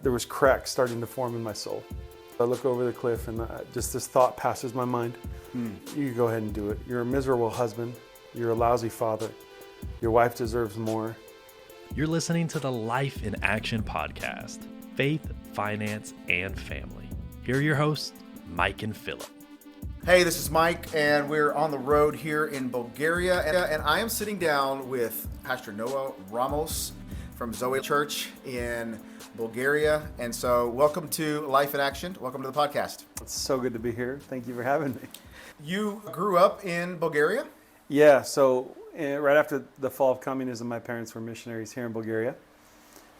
There was cracks starting to form in my soul. I look over the cliff and just this thought passes my mind. You go ahead and do it. You're a miserable husband. You're a lousy father. Your wife deserves more. You're listening to the Life in Action podcast, Faith, Finance, and Family. Here are your hosts, Mike and Philip. Hey, this is Mike, and we're on the road here in Bulgaria, and I am sitting down with Pastor Noah Ramos from Zoe Church in Bulgaria. And so welcome to Life in Action. Welcome to the podcast. It's so good to be here. Thank you for having me. You grew up in Bulgaria? Yeah, so right after the fall of communism, my parents were missionaries here in Bulgaria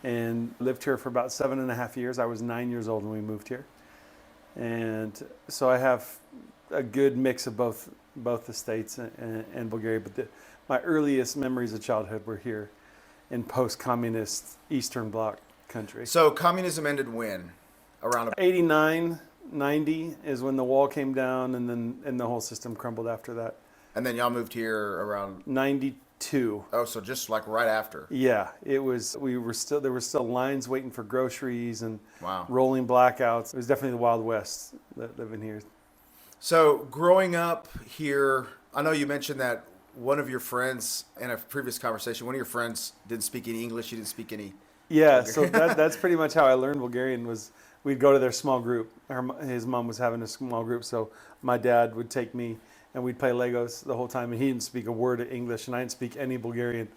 and lived here for about 7.5 years. I was 9 years old when we moved here. And so I have a good mix of both the States and Bulgaria. But my earliest memories of childhood were here in post-communist Eastern Bloc country. So communism ended when? Around 89, 90 is when the wall came down, and the whole system crumbled after that. And then y'all moved here around 92. Oh, so just like right after. Yeah, there were still lines waiting for groceries and Wow. rolling blackouts. It was definitely the Wild West living here. So growing up here, I know you mentioned that one of your friends in a previous conversation, one of your friends didn't speak any English, you didn't speak any. Yeah, so that's pretty much how I learned Bulgarian. Was we'd go to their small group. His mom was having a small group, so my dad would take me and we'd play Legos the whole time. And he didn't speak a word of English, and I didn't speak any Bulgarian,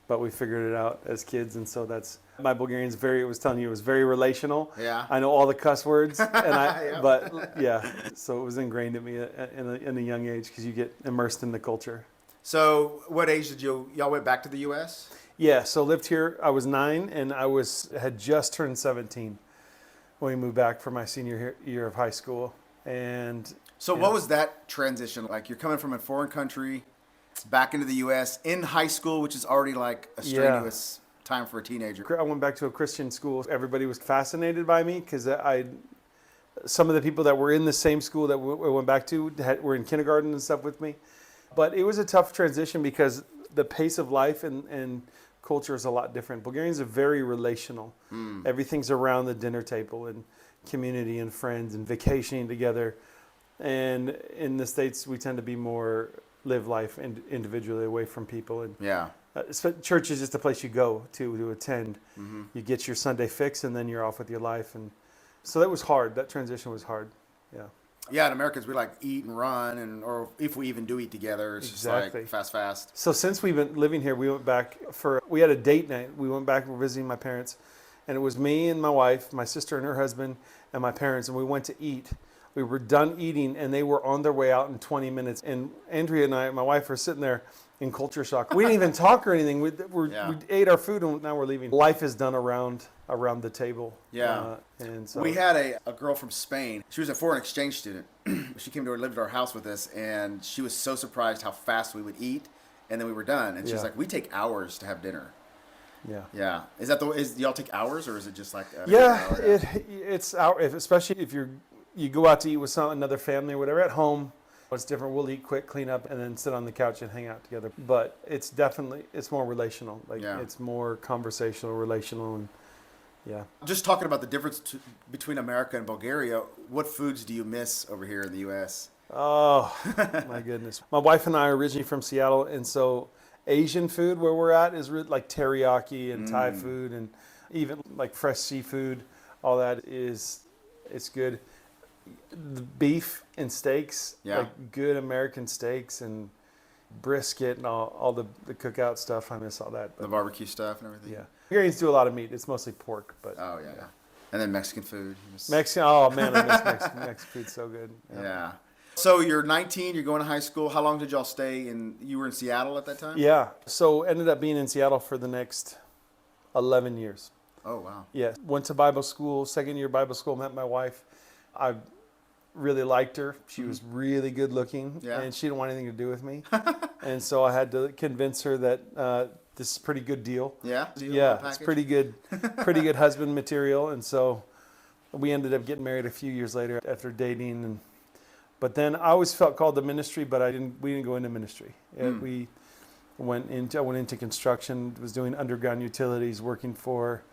but we figured it out as kids. And so that's my Bulgarian's it was telling you it was very relational. Yeah. I know all the cuss words, and Yeah. but yeah, so it was ingrained in me in a young age because you get immersed in the culture. So what age did y'all went back to the U.S.? Yeah, so lived here. I was 9, and had just turned 17 when we moved back for my senior year of high school. And So what was that transition like? You're coming from a foreign country back into the U.S. in high school, which is already like a strenuous time for a teenager. I went back to a Christian school. Everybody was fascinated by me because some of the people that were in the same school that we went back to were in kindergarten and stuff with me. But it was a tough transition because the pace of life and culture is a lot different. Bulgarians are very relational. Everything's around the dinner table and community and friends and vacationing together. And in the States, we tend to be more live life individually away from people. And Yeah. church is just a place you go to attend. You get your Sunday fix, and then you're off with your life. And so that was hard. That transition was hard. Yeah. Yeah, in Americans, we like eat and run, or if we even do eat together, it's Exactly. just like fast. So since we've been living here, we went back we had a date night. We went back, we were visiting my parents, and it was me and my wife, my sister and her husband, and my parents, and we went to eat. We were done eating, and they were on their way out in 20 minutes. And Andrea and I, my wife, were sitting there in culture shock. We didn't even talk or anything. We ate our food, and now we're leaving. Life is done around the table. Yeah. And so We had a girl from Spain. She was a foreign exchange student. She came to live at our house with us, and she was so surprised how fast we would eat, and then we were done. And she was Yeah. like, "We take hours to have dinner." yeah. Yeah. Is do y'all take hours, or is it just like? Yeah, it's out. Especially if you go out to eat with another family or whatever. At home, it's different. We'll eat quick, clean up, and then sit on the couch and hang out together. But it's more relational. It's more conversational, relational, and yeah. Just talking about the difference between America and Bulgaria, what foods do you miss over here in the U.S.? Oh, my goodness. My wife and I are originally from Seattle, and so Asian food where we're at is really like teriyaki and Thai food, and even like fresh seafood. All that it's good. The beef and steaks, like good American steaks and brisket and all the cookout stuff. I miss all that. The barbecue stuff and everything? Yeah. Bulgarians do a lot of meat. It's mostly pork, but. Oh, yeah. And then Mexican food. Mexican, oh man, I miss Mexican food so good. Yeah. So you're 19, you're going to high school. How long did y'all stay you were in Seattle at that time? Yeah. So ended up being in Seattle for the next 11 years. Oh, wow. Yeah. Went to Bible school, second year Bible school, met my wife. I really liked her. She was really good looking, and she didn't want anything to do with me. And so I had to convince her that this is a pretty good deal. Yeah? It's pretty good husband material. And so we ended up getting married a few years later after dating. But then I always felt called to ministry, but we didn't go into ministry. I went into construction, was doing underground utilities, working for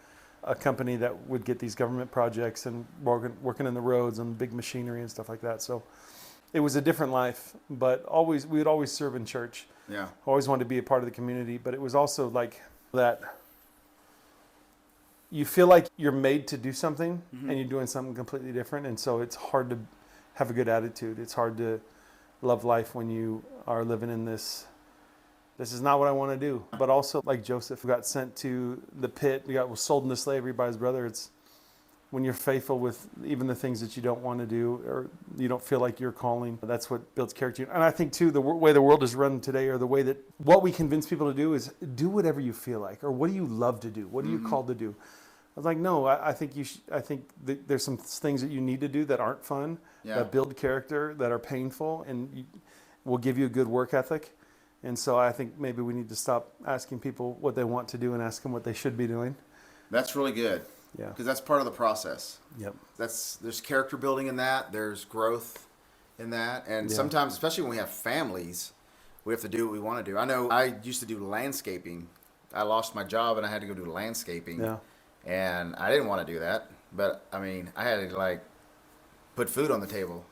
a company that would get these government projects and working in the roads and big machinery and stuff like that. So it was a different life, but we would always serve in church. Yeah. Always wanted to be a part of the community, but it was also like that you feel like you're made to do something and you're doing something completely different. And so it's hard to have a good attitude. It's hard to love life when you are living in this is not what I want to do. But also like Joseph, who got sent to the pit, was sold into slavery by his brother. It's when you're faithful with even the things that you don't want to do or you don't feel like you're calling, that's what builds character. And I think too, the way the world is run today, or the way that what we convince people to do is do whatever you feel like, or what do you love to do? What are you called to do? I was like, no, I think there's some things that you need to do that aren't fun, that build character, that are painful, and will give you a good work ethic. And so I think maybe we need to stop asking people what they want to do and ask them what they should be doing. That's really good. Yeah. Because that's part of the process. Yep. There's character building in that. There's growth in that. And sometimes, especially when we have families, we have to do what we want to do. I know I used to do landscaping. I lost my job and I had to go do landscaping. Yeah. And I didn't want to do that. But, I mean, I had to, put food on the table.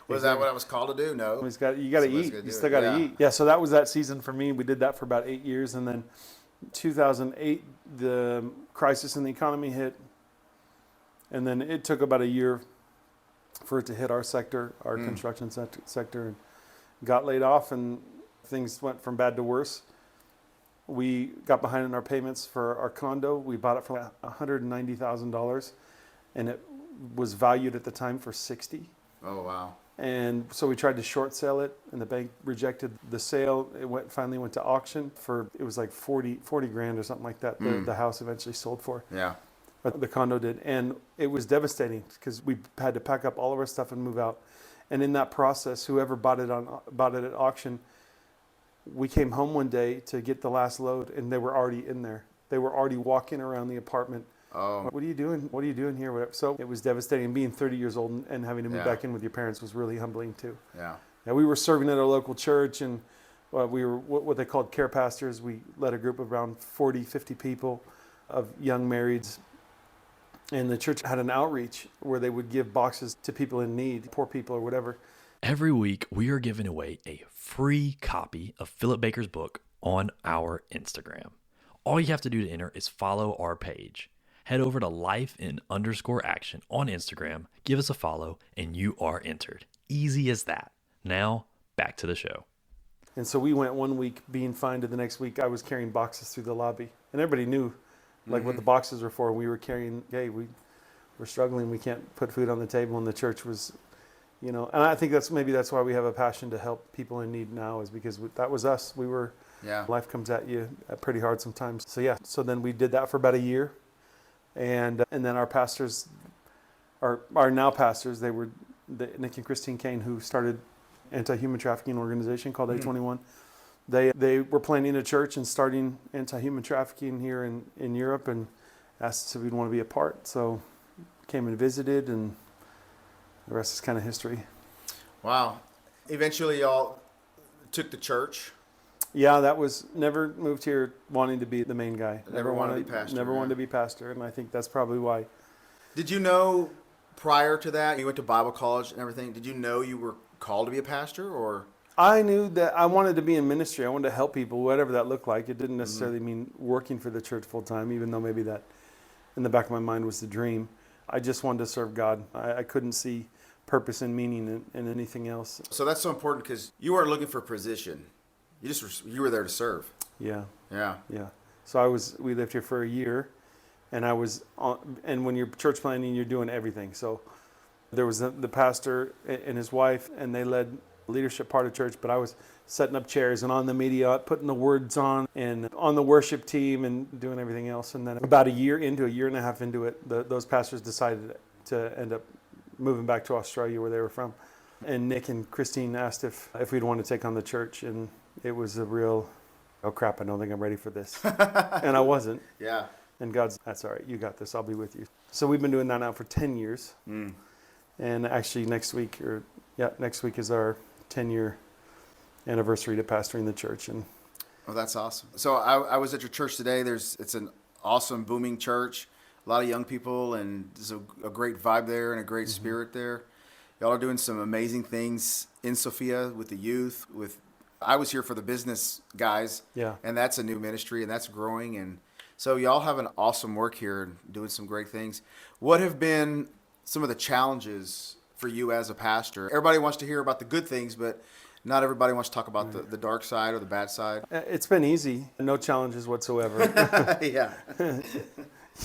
Was that what I was called to do? No. You got to eat. You still got to eat. Yeah, so that was that season for me. We did that for about 8 years. And then 2008, the crisis in the economy hit. And then it took about a year for it to hit our sector, our construction sector, and got laid off, and things went from bad to worse. We got behind in our payments for our condo. We bought it for $190,000, and it was valued at the time for $60,000. Oh, wow. And so we tried to short sell it, and the bank rejected the sale. It finally went to auction for, it was like 40 grand or something like that. The house eventually sold for. Yeah. The condo did. And it was devastating because we had to pack up all of our stuff and move out. And in that process, whoever bought it at auction, we came home one day to get the last load, and they were already in there. They were already walking around the apartment. Oh. What are you doing? What are you doing here? Whatever. So it was devastating. Being 30 years old and having to move back in with your parents was really humbling too. Yeah. Yeah, we were serving at our local church, and we were what they called care pastors. We led a group of around 40, 50 people of young marrieds. And the church had an outreach where they would give boxes to people in need, poor people or whatever. Every week, we are giving away a free copy of Philip Baker's book on our Instagram. All you have to do to enter is follow our page. Head over to life_in_action on Instagram, give us a follow, and you are entered. Easy as that. Now, back to the show. And so we went one week being fine, to the next week I was carrying boxes through the lobby. And everybody knew what the boxes were for. We were carrying, hey, we're struggling. We can't put food on the table. And the church was, and I think that's why we have a passion to help people in need now, is because that was us. We were, life comes at you pretty hard sometimes. So then we did that for about a year. And then our pastors, our now pastors, they were Nick and Christine Kane, who started anti-human trafficking organization called A21. They were planning a church and starting anti-human trafficking here in Europe, and asked us if we'd want to be a part. So came and visited, and the rest is kind of history. Wow. Eventually y'all took the church. Yeah, that was, never moved here wanting to be the main guy. Never wanted to be pastor. Never wanted to be pastor, and I think that's probably why. Did you know prior to that, you went to Bible college and everything, did you know you were called to be a pastor, or? I knew that I wanted to be in ministry. I wanted to help people, whatever that looked like. It didn't necessarily mean working for the church full time, even though maybe that in the back of my mind was the dream. I just wanted to serve God. I couldn't see purpose and meaning in anything else. So that's so important, because you weren't looking for a position. You were there to serve. Yeah. Yeah. Yeah. So we lived here for a year, and and when you're church planting, you're doing everything. So there was the pastor and his wife, and they led leadership part of church, but I was setting up chairs and on the media, putting the words on, and on the worship team, and doing everything else. And then about a year and a half into it, those pastors decided to end up moving back to Australia, where they were from. And Nick and Christine asked if we'd want to take on the church, and it was a real, oh crap, I don't think I'm ready for this. And I wasn't. Yeah. And God's, that's all right, you got this, I'll be with you. So we've been doing that now for 10 years. And actually next week is our 10-year anniversary to pastoring the church. And oh, that's awesome. So I was at your church today. It's an awesome, booming church. a lot of young people, and there's a great vibe there and a great spirit there. Y'all are doing some amazing things in Sofia with the youth. I was here for the business guys, Yeah. and that's a new ministry, and that's growing. And so y'all have an awesome work here and doing some great things. What have been some of the challenges for you as a pastor? Everybody wants to hear about the good things, but not everybody wants to talk about the dark side or the bad side. It's been easy, no challenges whatsoever. Yeah.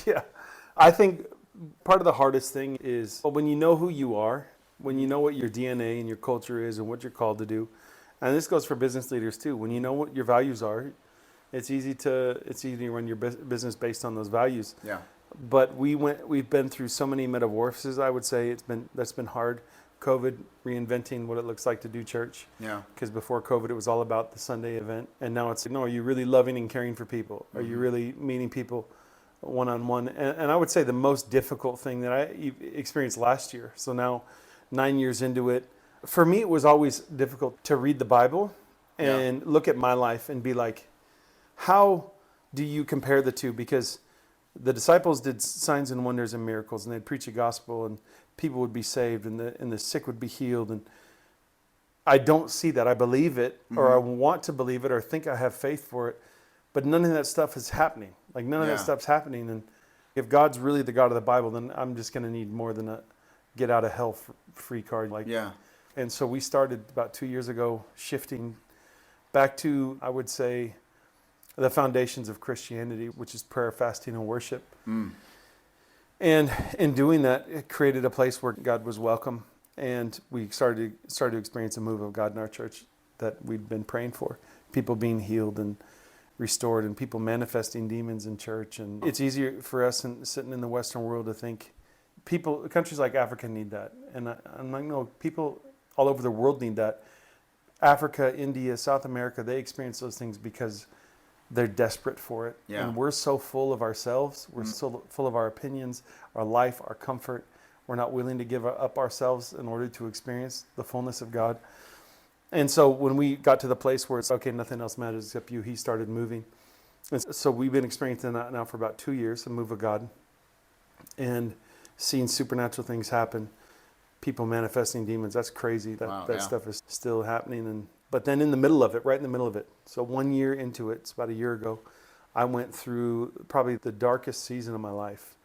Yeah. I think part of the hardest thing is when you know who you are, when you know what your DNA and your culture is and what you're called to do. And this goes for business leaders too. When you know what your values are, it's easy to run your business based on those values. Yeah. But we've been through so many metamorphoses, I would say. That's been hard. COVID, reinventing what it looks like to do church. Yeah. Because before COVID, it was all about the Sunday event. And now it's, no, are you really loving and caring for people? Are you really meeting people one-on-one? And I would say the most difficult thing that I experienced last year, so now 9 years into it, for me, it was always difficult to read the Bible and look at my life and be like, how do you compare the two? Because the disciples did signs and wonders and miracles, and they'd preach the gospel, and people would be saved, and the sick would be healed. And I don't see that. I believe it, or I want to believe it, or think I have faith for it, but none of that stuff is happening. Like, none of that stuff's happening. And if God's really the God of the Bible, then I'm just going to need more than a get out of hell free card. And so we started about 2 years ago shifting back to, I would say, the foundations of Christianity, which is prayer, fasting, and worship. And in doing that, it created a place where God was welcome. And we started to experience a move of God in our church that we'd been praying for. People being healed and restored, and people manifesting demons in church. And it's easier for us sitting in the Western world to think countries like Africa need that. And I'm like, no, people all over the world need that. Africa, India, South America, they experience those things because they're desperate for it. Yeah. And we're so full of ourselves. We're so full of our opinions, our life, our comfort. We're not willing to give up ourselves in order to experience the fullness of God. And so when we got to the place where it's, okay, nothing else matters except you, he started moving. And so we've been experiencing that now for about 2 years, the move of God, and seeing supernatural things happen. People manifesting demons, that's crazy. That stuff is still happening. But then in the middle of it, right in the middle of it, so 1 year into it, it's about a year ago, I went through probably the darkest season of my life.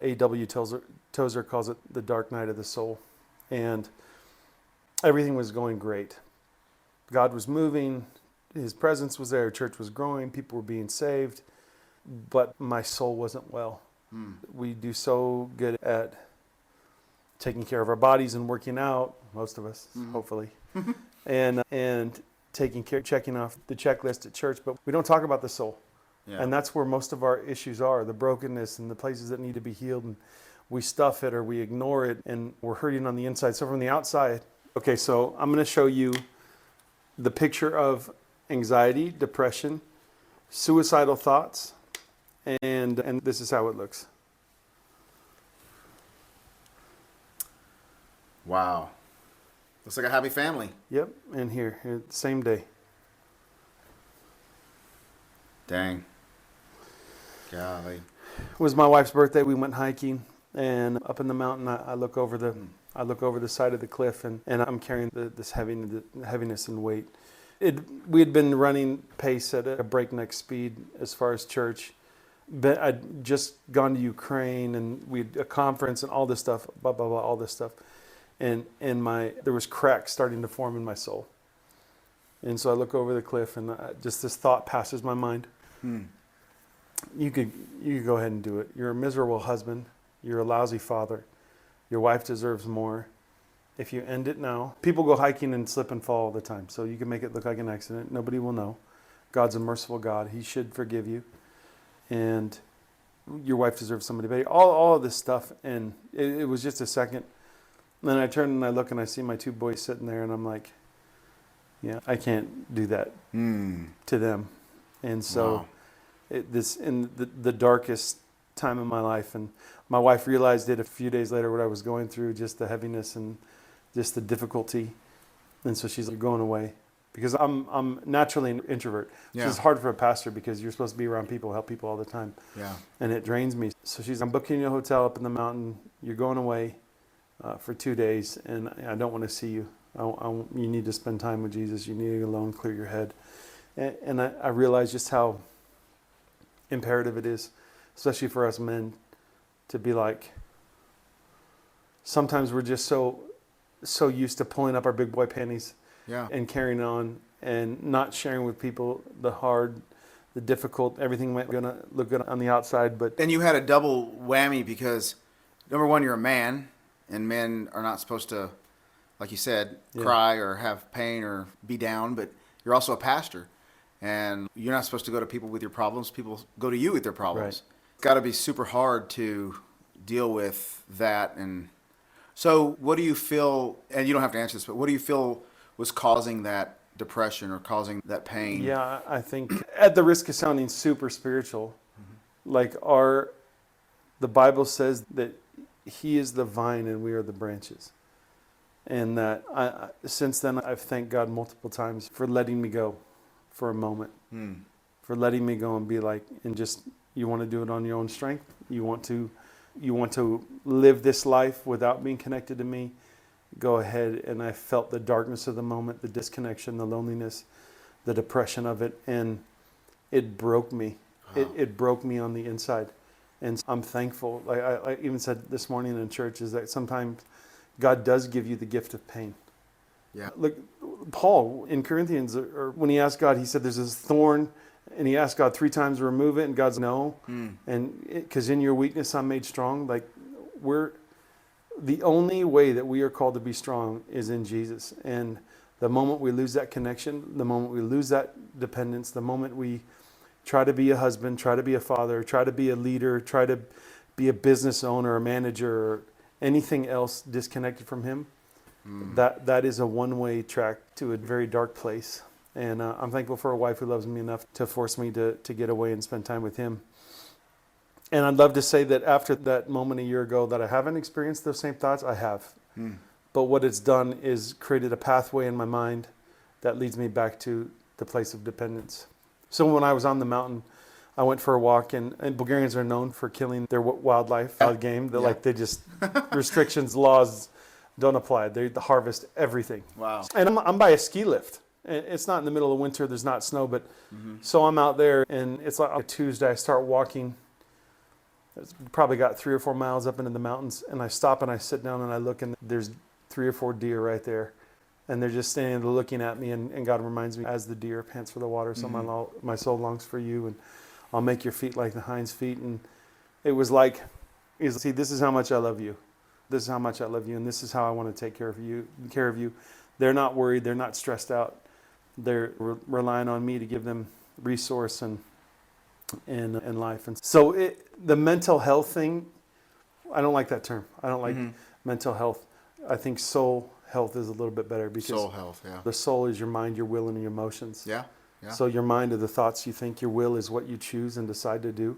A.W. Tozer calls it the dark night of the soul. And everything was going great. God was moving, his presence was there, church was growing, people were being saved, but my soul wasn't well. We do so good at taking care of our bodies and working out, most of us, hopefully, and taking care, checking off the checklist at church, but we don't talk about the soul. Yeah. And that's where most of our issues are, the brokenness and the places that need to be healed. And we stuff it or we ignore it, and we're hurting on the inside. So from the outside, okay, so I'm going to show you the picture of anxiety, depression, suicidal thoughts, and this is how it looks. Wow. Looks like a happy family. Yep, and here same day. Dang. Golly. It was my wife's birthday. We went hiking, and up in the mountain, I look over the side of the cliff, and I'm carrying this heaviness and weight. We had been running pace at a breakneck speed as far as church. But I'd just gone to Ukraine, and we had a conference and all this stuff, blah blah blah, all this stuff, and there was cracks starting to form in my soul. And so I look over the cliff, and just this thought passes my mind. You could go ahead and do it. You're a miserable husband. You're a lousy father. Your wife deserves more. If you end it now, people go hiking and slip and fall all the time. So you can make it look like an accident. Nobody will know. God's a merciful God. He should forgive you. And your wife deserves somebody better. All of this stuff. And it was just a second. And then I turn and I look and I see my two boys sitting there, and I'm like, yeah, I can't do that to them. And so this in the darkest time of my life, and my wife realized it a few days later what I was going through, just the heaviness and just the difficulty. And so she's like, "You're going away." because I'm naturally an introvert, which Yeah. is hard for a pastor because you're supposed to be around people, help people all the time. Yeah. And it drains me. So I'm booking you a hotel up in the mountain. You're going away for 2 days, and I don't want to see you. You need to spend time with Jesus. You need to get alone, clear your head. And I realize just how imperative it is, especially for us men, to be like, sometimes we're just so used to pulling up our big boy panties Yeah. and carrying on and not sharing with people the hard, the difficult, everything might gonna look good on the outside, but And you had a double whammy because, number one, you're a man, and men are not supposed to, like you said, Yeah. cry or have pain or be down, but you're also a pastor. And you're not supposed to go to people with your problems. People go to you with their problems. Right. It's got to be super hard to deal with that. And so what do you feel, and you don't have to answer this, but what do you feel was causing that depression or causing that pain? yeah, I think at the risk of sounding super spiritual, like the Bible says that He is the vine and we are the branches. And that since then, I've thanked God multiple times for letting me go for a moment, for letting me go and be like, and just, you want to do it on your own strength? You want to live this life without being connected to me? Go ahead. And I felt the darkness of the moment, the disconnection, the loneliness, the depression of it, and it broke me. Wow. It broke me on the inside. And I'm thankful. Like I even said this morning in church, is that sometimes God does give you the gift of pain. Yeah. Look, Paul in Corinthians, or when he asked God, he said there's this thorn, and he asked God 3 times to remove it, and God's no. And because in your weakness I'm made strong. Like, the only way that we are called to be strong is in Jesus. And the moment we lose that connection, the moment we lose that dependence, the moment we try to be a husband, try to be a father, try to be a leader, try to be a business owner, a manager, or anything else disconnected from Him, that is a one-way track to a very dark place. And I'm thankful for a wife who loves me enough to force me to get away and spend time with Him. And I'd love to say that after that moment a year ago that I haven't experienced those same thoughts. I have. But what it's done is created a pathway in my mind that leads me back to the place of dependence. So when I was on the mountain, I went for a walk, and Bulgarians are known for killing their wildlife, wild game. They're like, they just, restrictions, laws don't apply. They harvest everything. Wow. And I'm by a ski lift. It's not in the middle of winter. There's not snow, but so I'm out there, and it's like a Tuesday. I start walking. It's probably got 3 or 4 miles up into the mountains, and I stop and I sit down and I look, and there's 3 or 4 deer right there, and they're just standing there looking at me. And God reminds me, as the deer pants for the water, so my soul longs for you, and I'll make your feet like the hind's feet. And it was like, see, this is how much I love you. This is how much I love you, and this is how I want to take care of you. They're not worried. They're not stressed out. They're relying on me to give them resource and life. And so the mental health thing, I don't like that term. I don't like mental health. I think soul health is a little bit better, because Soul health, yeah. the soul is your mind, your will, and your emotions. Yeah. Yeah. So your mind are the thoughts you think. Your will is what you choose and decide to do,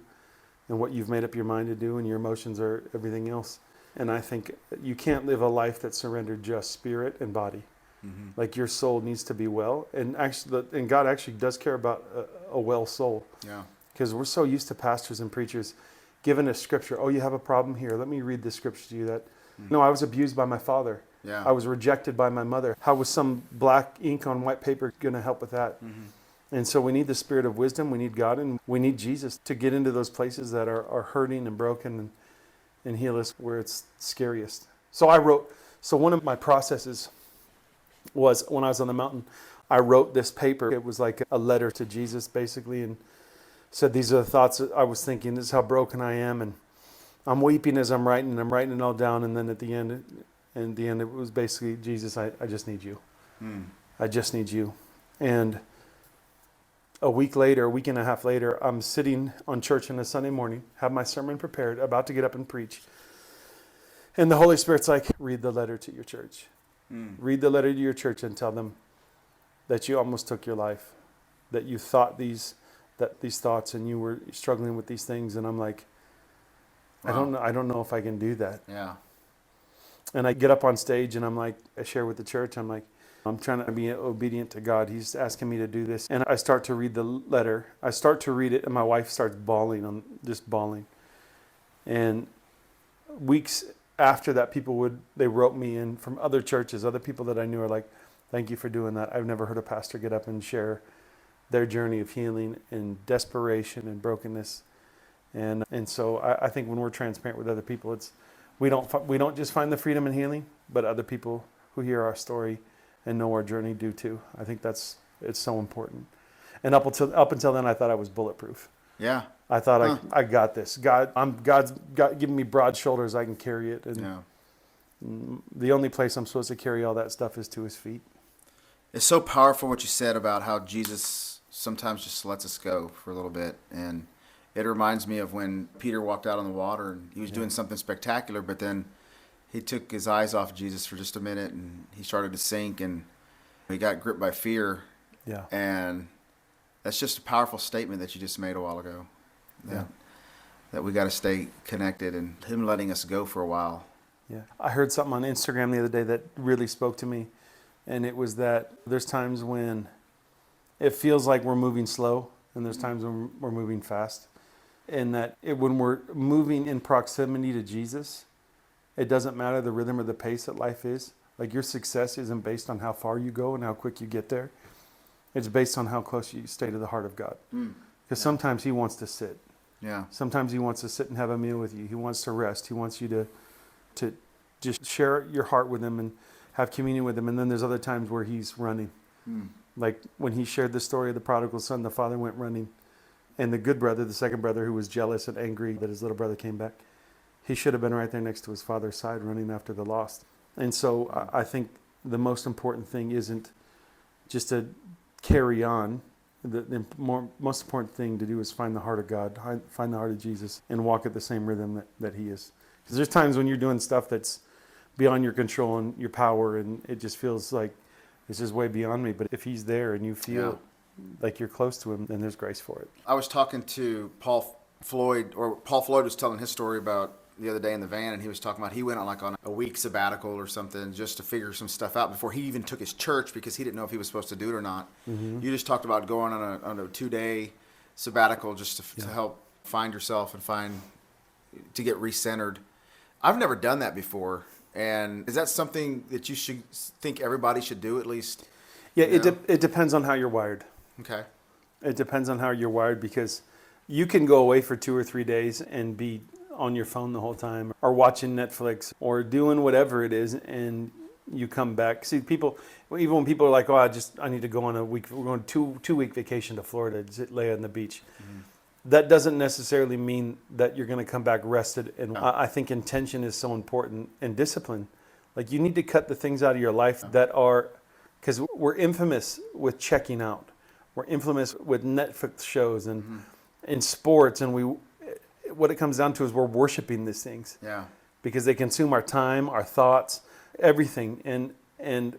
and what you've made up your mind to do, and your emotions are everything else. And I think you can't live a life that's surrendered just spirit and body. Like, your soul needs to be well, and God actually does care about a well soul. Yeah. Because we're so used to pastors and preachers giving us scripture. Oh, you have a problem here. Let me read this scripture to you. No, I was abused by my father. Yeah. I was rejected by my mother. How was some black ink on white paper going to help with that? And so we need the spirit of wisdom. We need God, and we need Jesus to get into those places that are hurting and broken, and heal us where it's scariest. So one of my processes was, when I was on the mountain, I wrote this paper. It was like a letter to Jesus, basically, and said, these are the thoughts that I was thinking. This is how broken I am, and I'm weeping as I'm writing, and I'm writing it all down. And then at the end, it was basically, Jesus, I just need you. I just need you. And a week and a half later, I'm sitting on church on a Sunday morning, have my sermon prepared, about to get up and preach. And the Holy Spirit's like, read the letter to your church. Read the letter to your church and tell them that you almost took your life, that you thought these thoughts, and you were struggling with these things. And I'm like, Wow. I don't know if I can do that. Yeah. And I get up on stage, and I'm like, I share with the church, I'm like, I'm trying to be obedient to God. He's asking me to do this. And I start to read the letter. I start to read it, and my wife starts bawling, just bawling. And weeks after that, they wrote me in from other churches, other people that I knew are like, thank you for doing that. I've never heard a pastor get up and share their journey of healing and desperation and brokenness. And so I think when we're transparent with other people, we don't just find the freedom and healing, but other people who hear our story and know our journey do too. I think it's so important. And up until then, I thought I was bulletproof. Yeah. I thought I got this. God's giving me broad shoulders. I can carry it. And the only place I'm supposed to carry all that stuff is to his feet. It's so powerful what you said about how Jesus sometimes just lets us go for a little bit. And it reminds me of when Peter walked out on the water and he was doing something spectacular, but then he took his eyes off Jesus for just a minute and he started to sink and he got gripped by fear. Yeah. And that's just a powerful statement that you just made a while ago. That we got to stay connected, and him letting us go for a while. Yeah. I heard something on Instagram the other day that really spoke to me. And it was that there's times when it feels like we're moving slow, and there's times when we're moving fast. And that when we're moving in proximity to Jesus, it doesn't matter the rhythm or the pace that life is. Like your success isn't based on how far you go and how quick you get there. It's based on how close you stay to the heart of God. Because sometimes he wants to sit. Yeah. Sometimes he wants to sit and have a meal with you. He wants to rest. He wants you to just share your heart with him and have communion with him. And then there's other times where he's running. Like when he shared the story of the prodigal son, the father went running. And the good brother, the second brother, who was jealous and angry that his little brother came back, he should have been right there next to his father's side running after the lost. And so I think the most important thing isn't just to carry on. The most important thing to do is find the heart of God, find the heart of Jesus, and walk at the same rhythm that he is. Because there's times when you're doing stuff that's beyond your control and your power, and it just feels like it's just way beyond me. But if he's there and you feel like you're close to him, then there's grace for it. I was talking to Paul Floyd was telling his story about the other day in the van, and he was talking about he went on a week sabbatical or something just to figure some stuff out before he even took his church because he didn't know if he was supposed to do it or not. You just talked about going on a 2-day sabbatical just to help find yourself and to get recentered. I've never done that before, and is that something that you should think everybody should do at least? Yeah, it depends on how you're wired. Okay. It depends on how you're wired, because you can go away for 2 or 3 days and be on your phone the whole time or watching Netflix or doing whatever it is, and you come back. See, people, even when people are like, I need to go on we're going 2-week vacation to Florida, just lay on the beach. That doesn't necessarily mean that you're going to come back rested. And I think intention is so important, and discipline. Like you need to cut the things out of your life that are, because we're infamous with checking out. We're infamous with Netflix shows and in sports, and what it comes down to is we're worshiping these things. Yeah. Because they consume our time, our thoughts, everything. And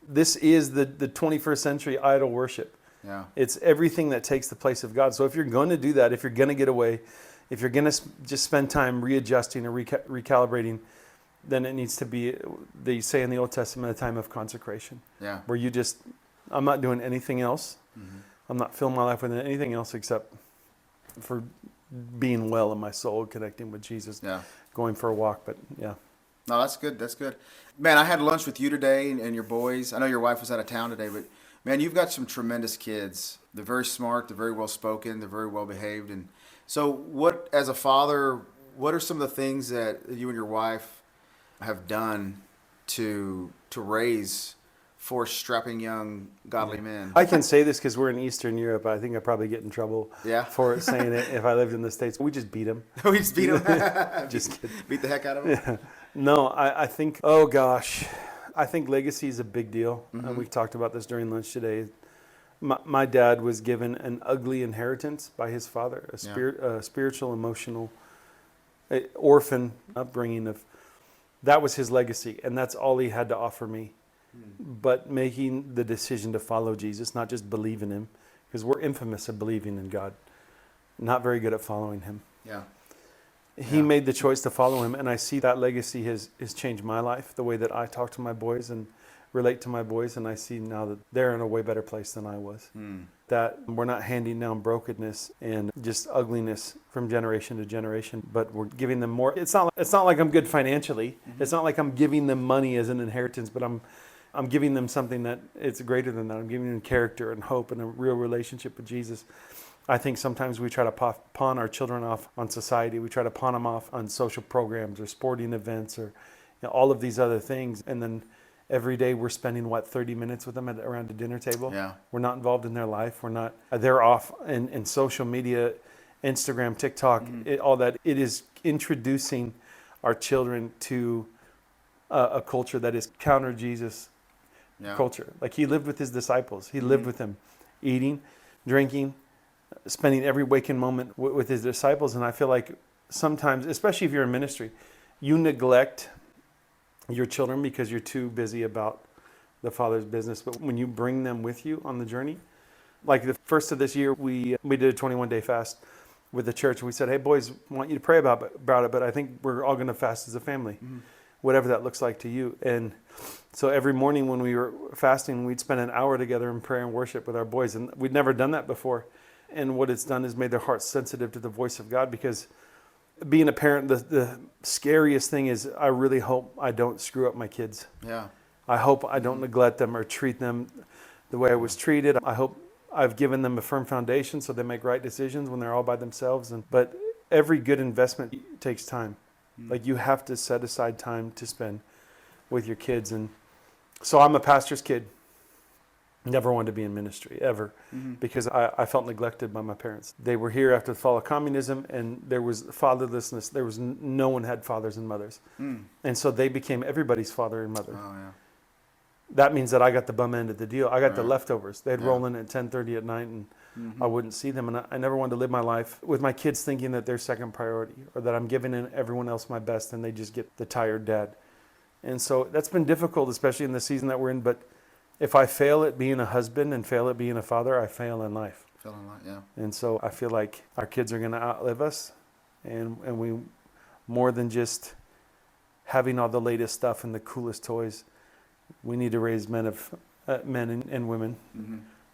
this is the 21st century idol worship. Yeah. It's everything that takes the place of God. So if you're going to do that, if you're going to get away, if you're going to just spend time readjusting or recalibrating, then it needs to be, they say in the Old Testament, a time of consecration. Yeah. Where I'm not doing anything else. I'm not filling my life with anything else except for being well in my soul, connecting with Jesus, going for a walk. But yeah. No, that's good. That's good. Man, I had lunch with you today and your boys. I know your wife was out of town today, but man, you've got some tremendous kids. They're very smart. They're very well spoken. They're very well behaved. And so as a father, what are some of the things that you and your wife have done to raise 4 strapping young godly men? I can say this because we're in Eastern Europe. I think I'd probably get in trouble for saying it if I lived in the States. We just beat them. We just beat them? Just kidding. Beat the heck out of them? Yeah. No, I think, I think legacy is a big deal. And we talked about this during lunch today. My dad was given an ugly inheritance by his father, a spiritual, emotional, orphan upbringing. That was his legacy, and that's all he had to offer me. But making the decision to follow Jesus, not just believe in him, because we're infamous of believing in God, not very good at following him. Yeah. He made the choice to follow him, and I see that legacy has changed my life, the way that I talk to my boys and relate to my boys, and I see now that they're in a way better place than I was. That we're not handing down brokenness and just ugliness from generation to generation, but we're giving them more. It's not like I'm good financially. It's not like I'm giving them money as an inheritance, but I'm giving them something that it's greater than that. I'm giving them character and hope and a real relationship with Jesus. I think sometimes we try to pawn our children off on society. We try to pawn them off on social programs or sporting events or all of these other things. And then every day we're spending, 30 minutes with them around the dinner table. Yeah. We're not involved in their life. They're off in social media, Instagram, TikTok, all that. It is introducing our children to a culture that is counter Jesus culture. Like he lived with his disciples. He lived with them, eating, drinking, spending every waking moment with his disciples. And I feel like sometimes, especially if you're in ministry, you neglect your children because you're too busy about the Father's business. But when you bring them with you on the journey, like the first of this year, we did a 21-day fast with the church. We said, hey, boys, I want you to pray about it, but I think we're all going to fast as a family, whatever that looks like to you. And so every morning when we were fasting, we'd spend an hour together in prayer and worship with our boys. And we'd never done that before. And what it's done is made their hearts sensitive to the voice of God, because being a parent, the scariest thing is I really hope I don't screw up my kids. Yeah. I hope I don't neglect them or treat them the way I was treated. I hope I've given them a firm foundation so they make right decisions when they're all by themselves. But every good investment takes time. Like you have to set aside time to spend with your kids. And so I'm a pastor's kid. Never wanted to be in ministry, ever, because I felt neglected by my parents. They were here after the fall of communism, and there was fatherlessness. There was no one had fathers and mothers. And so they became everybody's father and mother. Oh, yeah. That means that I got the bum end of the deal. I got the leftovers. They'd roll in at 10:30 at night, and I wouldn't see them. And I never wanted to live my life with my kids thinking that they're second priority, or that I'm giving everyone else my best, and they just get the tired dad. And so that's been difficult, especially in the season that we're in. But if I fail at being a husband and fail at being a father, I fail in life. Yeah. And so I feel like our kids are going to outlive us, and we, more than just having all the latest stuff and the coolest toys, we need to raise men and women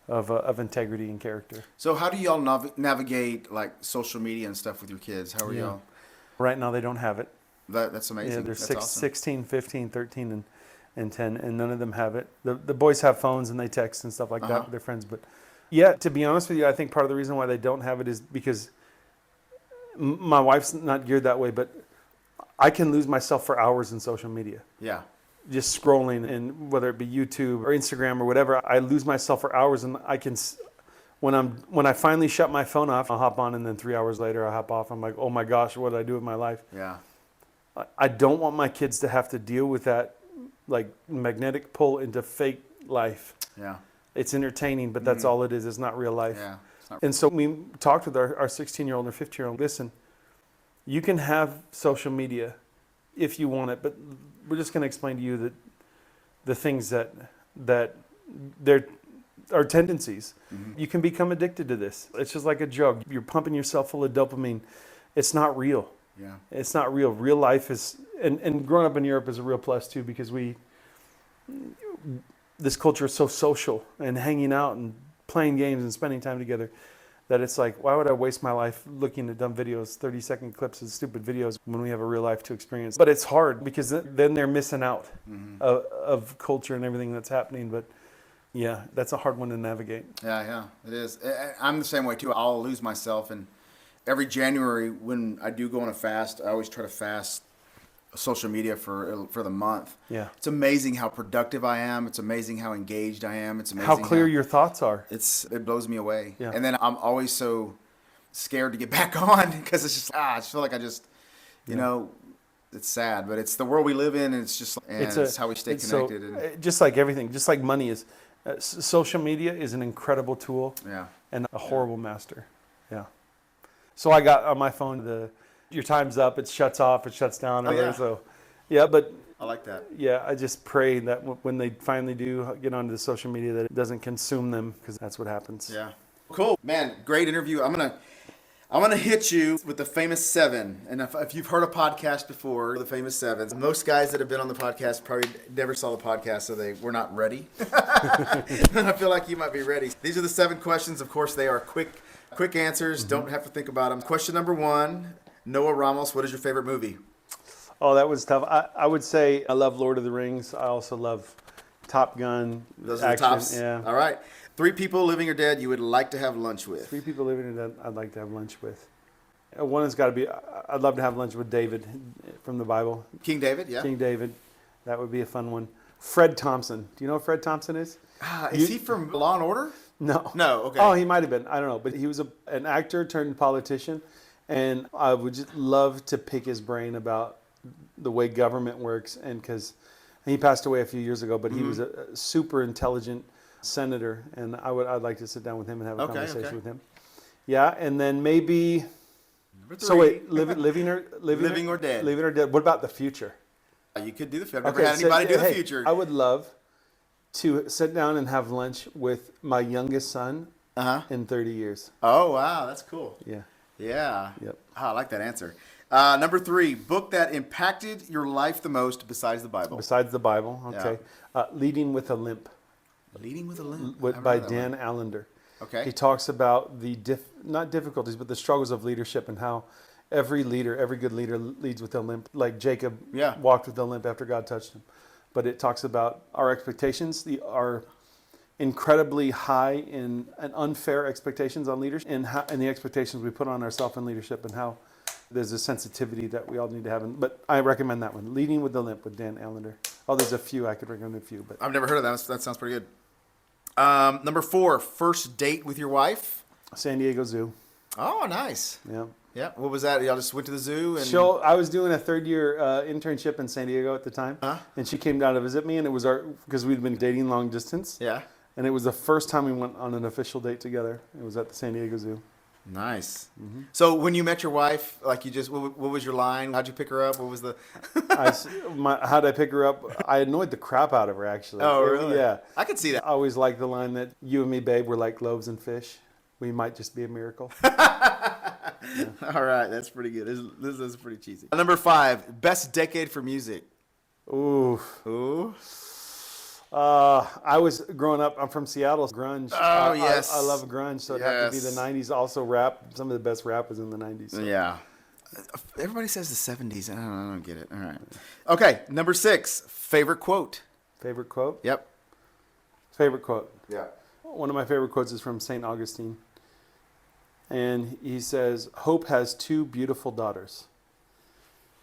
of integrity and character. So how do y'all navigate like social media and stuff with your kids? How are y'all? Right now they don't have it. That's amazing. Yeah, they're That's awesome. 16, 15, 13, and 10, and none of them have it. The boys have phones and they text and stuff like that with their friends. But yeah, to be honest with you, I think part of the reason why they don't have it is because my wife's not geared that way, but I can lose myself for hours in social media. Yeah. Just scrolling, and whether it be YouTube or Instagram or whatever, I lose myself for hours, and I can, when I finally shut my phone off, I'll hop on, and then 3 hours later I hop off. I'm like, oh my gosh, what did I do with my life? Yeah. I don't want my kids to have to deal with that, like magnetic pull into fake life. Yeah. It's entertaining, but that's all it is. It's not real life. Yeah. And so we talked with our 16-year-old or 15-year-old. Listen, you can have social media if you want it, but we're just going to explain to you that the things that there are tendencies. You can become addicted to this. It's just like a drug. You're pumping yourself full of dopamine. It's not real. Yeah. It's not real. Real life is, and growing up in Europe is a real plus too, because this culture is so social and hanging out and playing games and spending time together, that it's like, why would I waste my life looking at dumb videos, 30-second clips of stupid videos, when we have a real life to experience? But it's hard because then they're missing out of culture and everything that's happening. But yeah, that's a hard one to navigate. Yeah, it is. I'm the same way too. I'll lose myself, and every January when I do go on a fast, I always try to fast social media for the month. Yeah. It's amazing how productive I am. It's amazing how engaged I am. It's amazing how clear your thoughts are. It blows me away. Yeah. And then I'm always so scared to get back on, because it's just I just feel like you know, it's sad, but it's the world we live in, and it's how we stay connected. So, just like everything, just like money is, social media is an incredible tool. Yeah. And a horrible master. Yeah. So I got on my phone your time's up, it shuts off, it shuts down. So, yeah, but I like that. Yeah, I just pray that when they finally do get onto the social media, that it doesn't consume them, because that's what happens. Yeah. Cool. Man, great interview. I'm I'm going to hit you with the famous 7. And if you've heard a podcast before, the famous 7, most guys that have been on the podcast probably never saw the podcast, so they were not ready. I feel like you might be ready. These are the 7 questions. Of course, they are quick answers. Don't have to think about them. Question number 1, Noah Ramos, what is your favorite movie? Oh, that was tough. I would say I love Lord of the Rings. I also love Top Gun. Those are the tops? Yeah. All right. 3 people, living or dead, you would like to have lunch with? 3 people living or dead I'd like to have lunch with. One has got to be, I'd love to have lunch with David from the Bible. King David, yeah. King David. That would be a fun one. Fred Thompson. Do you know who Fred Thompson is? Is he from Law and Order? No. No, okay. Oh, he might have been. I don't know. But he was an actor turned politician. And I would just love to pick his brain about the way government works. And because he passed away a few years ago, but he was a super intelligent senator. And I'd like to sit down with him and have a conversation with him. Yeah. And then maybe... Number 3. So wait, living or dead. Living or dead. What about the future? You could do the future. I've never had anybody do the future. I would love to sit down and have lunch with my youngest son in 30 years. Oh, wow. That's cool. Yeah. Yeah. Yep. Oh, I like that answer. Number 3, book that impacted your life the most besides the Bible. Besides the Bible, okay. Leading with a Limp. Leading with a Limp. By Dan Allender. Okay. He talks about the not difficulties, but the struggles of leadership and how every good leader leads with a limp. Like Jacob walked with a limp after God touched him. But it talks about our expectations, our incredibly high and unfair expectations on leaders, and the expectations we put on ourselves in leadership, and how there's a sensitivity that we all need to have. But I recommend that one, Leading with the Limp with Dan Allender. Oh, there's a few. I could recommend a few. But I've never heard of that. That sounds pretty good. Number 4, first date with your wife? San Diego Zoo. Oh, nice. Yeah. Yeah. What was that? Y'all just went to the zoo? And I was doing a 3rd-year internship in San Diego at the time, and she came down to visit me, and it was because we'd been dating long distance. Yeah. And it was the first time we went on an official date together. It was at the San Diego Zoo. Nice. Mm-hmm. So when you met your wife, like what was your line? How'd you pick her up? What was the? How'd I pick her up? I annoyed the crap out of her, actually. Oh, really? Yeah. I could see that. I always liked the line that you and me, babe, were like loaves and fish. We might just be a miracle. All right, that's pretty good. This is pretty cheesy. Number 5, best decade for music. Ooh. I was growing up, I'm from Seattle, grunge. Oh, yes. I love grunge, so it'd have to be the 90s. Also rap, some of the best rap was in the 90s. So. Yeah. Everybody says the 70s. I don't get it. All right. Okay, number 6, favorite quote. Favorite quote? Yep. Favorite quote. Yeah. One of my favorite quotes is from St. Augustine. And he says, "Hope has 2 beautiful daughters.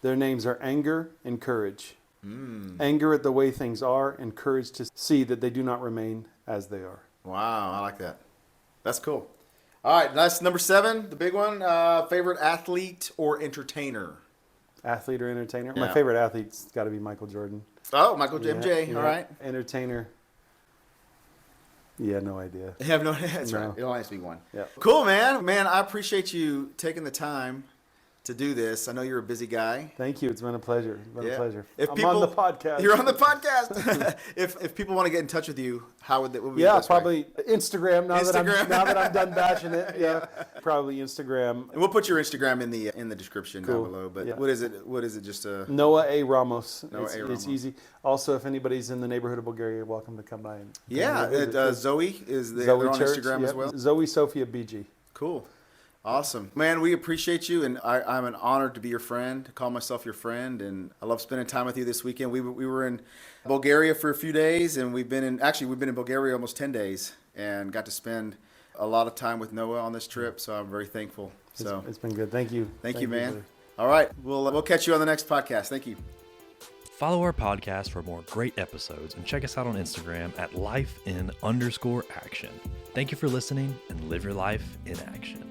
Their names are anger and courage. Anger at the way things are, and courage to see that they do not remain as they are." Wow, I like that. That's cool. All right, that's number 7, the big one. Favorite athlete or entertainer? Athlete or entertainer? Yeah. My favorite athlete's got to be Michael Jordan. Oh, Michael MJ. Yeah. All right. Entertainer. Yeah, no idea. You have no. That's No. right. It only has to be one. Yeah. Cool, man. Man, I appreciate you taking the time to do this. I know you're a busy guy. Thank you. It's been a pleasure. It's been a pleasure. If I'm people, on the podcast. You're on the podcast. if people want to get in touch with you, how would they? What would be the Yeah, best way? probably Instagram. Now Instagram. that I'm done bashing it, yeah, probably Instagram. And we'll put your Instagram in the description Cool. down below. But Yeah. what is it? What is it? Just a Noah A. Ramos. Noah It's A. Ramos. easy. Also, if anybody's in the neighborhood of Bulgaria, you're welcome to come by and yeah. Zoe is they're Zoe on Church, Instagram as yep. well. Zoe Sophia BG. Cool. Awesome. Man, we appreciate you, and I'm an honor to be your friend, to call myself your friend, and I love spending time with you this weekend. We were in Bulgaria for a few days, and we've been in Bulgaria almost 10 days, and got to spend a lot of time with Noah on this trip, so I'm very thankful. So It's been good. Thank you. Thank you, man. brother. All right, we'll catch you on the next podcast. Thank you. Follow our podcast for more great episodes and check us out on Instagram at lifein_action. Thank you for listening and live your life in action.